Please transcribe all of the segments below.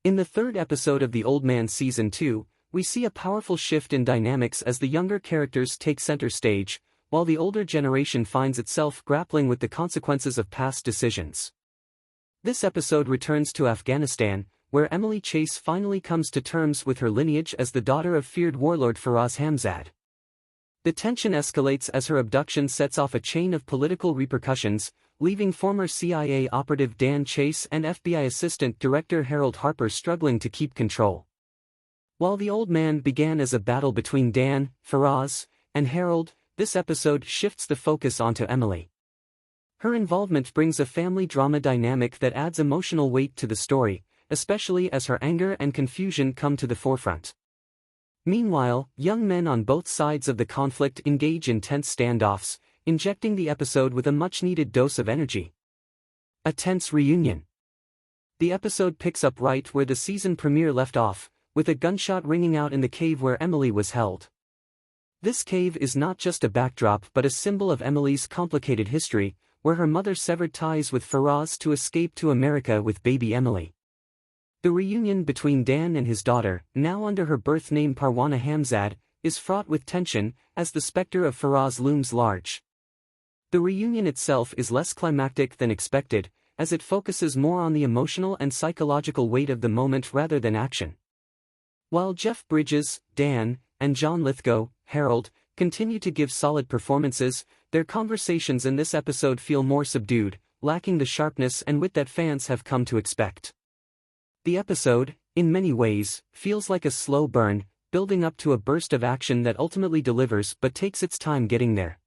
In the third episode of The Old Man Season 2, we see a powerful shift in dynamics as the younger characters take center stage, while the older generation finds itself grappling with the consequences of past decisions. This episode returns to Afghanistan, where Emily Chase finally comes to terms with her lineage as the daughter of feared warlord Faraz Hamzad. The tension escalates as her abduction sets off a chain of political repercussions, leaving former CIA operative Dan Chase and FBI Assistant Director Harold Harper struggling to keep control. While The Old Man began as a battle between Dan, Faraz, and Harold, this episode shifts the focus onto Emily. Her involvement brings a family drama dynamic that adds emotional weight to the story, especially as her anger and confusion come to the forefront. Meanwhile, young men on both sides of the conflict engage in tense standoffs, injecting the episode with a much-needed dose of energy. A tense reunion. The episode picks up right where the season premiere left off, with a gunshot ringing out in the cave where Emily was held. This cave is not just a backdrop but a symbol of Emily's complicated history, where her mother severed ties with Faraz to escape to America with baby Emily. The reunion between Dan and his daughter, now under her birth name Parwana Hamzad, is fraught with tension, as the specter of Faraz looms large. The reunion itself is less climactic than expected, as it focuses more on the emotional and psychological weight of the moment rather than action. While Jeff Bridges, Dan, and John Lithgow, Harold, continue to give solid performances, their conversations in this episode feel more subdued, lacking the sharpness and wit that fans have come to expect. The episode, in many ways, feels like a slow burn, building up to a burst of action that ultimately delivers but takes its time getting there.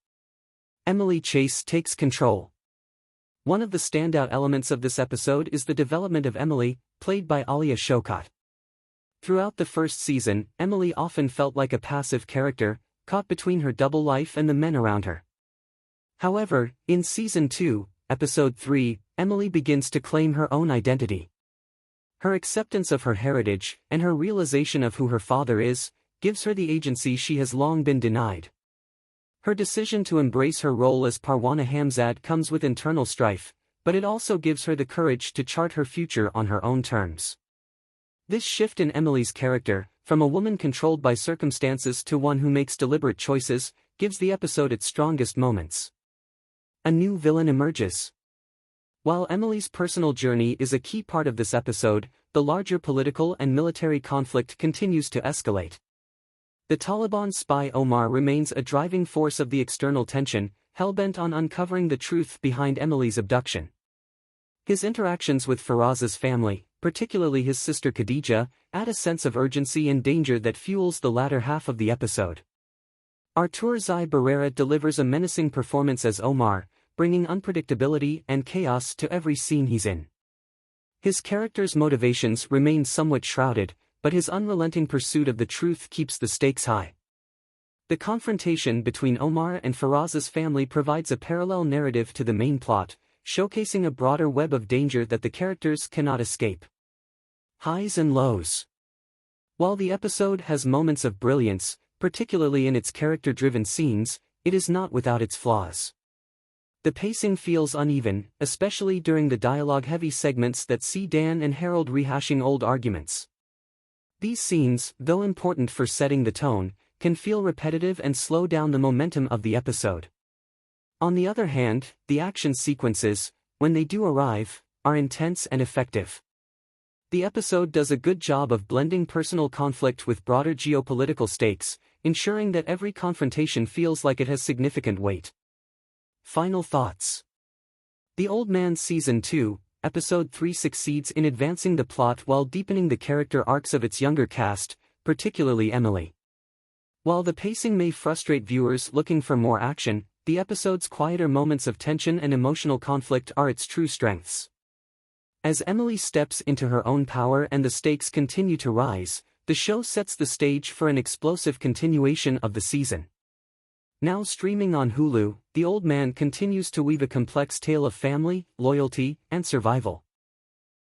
Emily Chase takes control. One of the standout elements of this episode is the development of Emily, played by Alia Shawkat. Throughout the first season, Emily often felt like a passive character, caught between her double life and the men around her. However, in Season 2, Episode 3, Emily begins to claim her own identity. Her acceptance of her heritage, and her realization of who her father is, gives her the agency she has long been denied. Her decision to embrace her role as Parwana Hamzad comes with internal strife, but it also gives her the courage to chart her future on her own terms. This shift in Emily's character, from a woman controlled by circumstances to one who makes deliberate choices, gives the episode its strongest moments. A new villain emerges. While Emily's personal journey is a key part of this episode, the larger political and military conflict continues to escalate. The Taliban spy Omar remains a driving force of the external tension, hell-bent on uncovering the truth behind Emily's abduction. His interactions with Faraz's family, particularly his sister Khadija, add a sense of urgency and danger that fuels the latter half of the episode. Artur Zai Barrera delivers a menacing performance as Omar, bringing unpredictability and chaos to every scene he's in. His character's motivations remain somewhat shrouded, but his unrelenting pursuit of the truth keeps the stakes high. The confrontation between Omar and Faraz's family provides a parallel narrative to the main plot, showcasing a broader web of danger that the characters cannot escape. Highs and lows. While the episode has moments of brilliance, particularly in its character-driven scenes, it is not without its flaws. The pacing feels uneven, especially during the dialogue-heavy segments that see Dan and Harold rehashing old arguments. These scenes, though important for setting the tone, can feel repetitive and slow down the momentum of the episode. On the other hand, the action sequences, when they do arrive, are intense and effective. The episode does a good job of blending personal conflict with broader geopolitical stakes, ensuring that every confrontation feels like it has significant weight. Final thoughts. The Old Man Season 2, Episode 3 succeeds in advancing the plot while deepening the character arcs of its younger cast, particularly Emily. While the pacing may frustrate viewers looking for more action, the episode's quieter moments of tension and emotional conflict are its true strengths. As Emily steps into her own power and the stakes continue to rise, the show sets the stage for an explosive continuation of the season. Now streaming on Hulu, The Old Man continues to weave a complex tale of family, loyalty, and survival.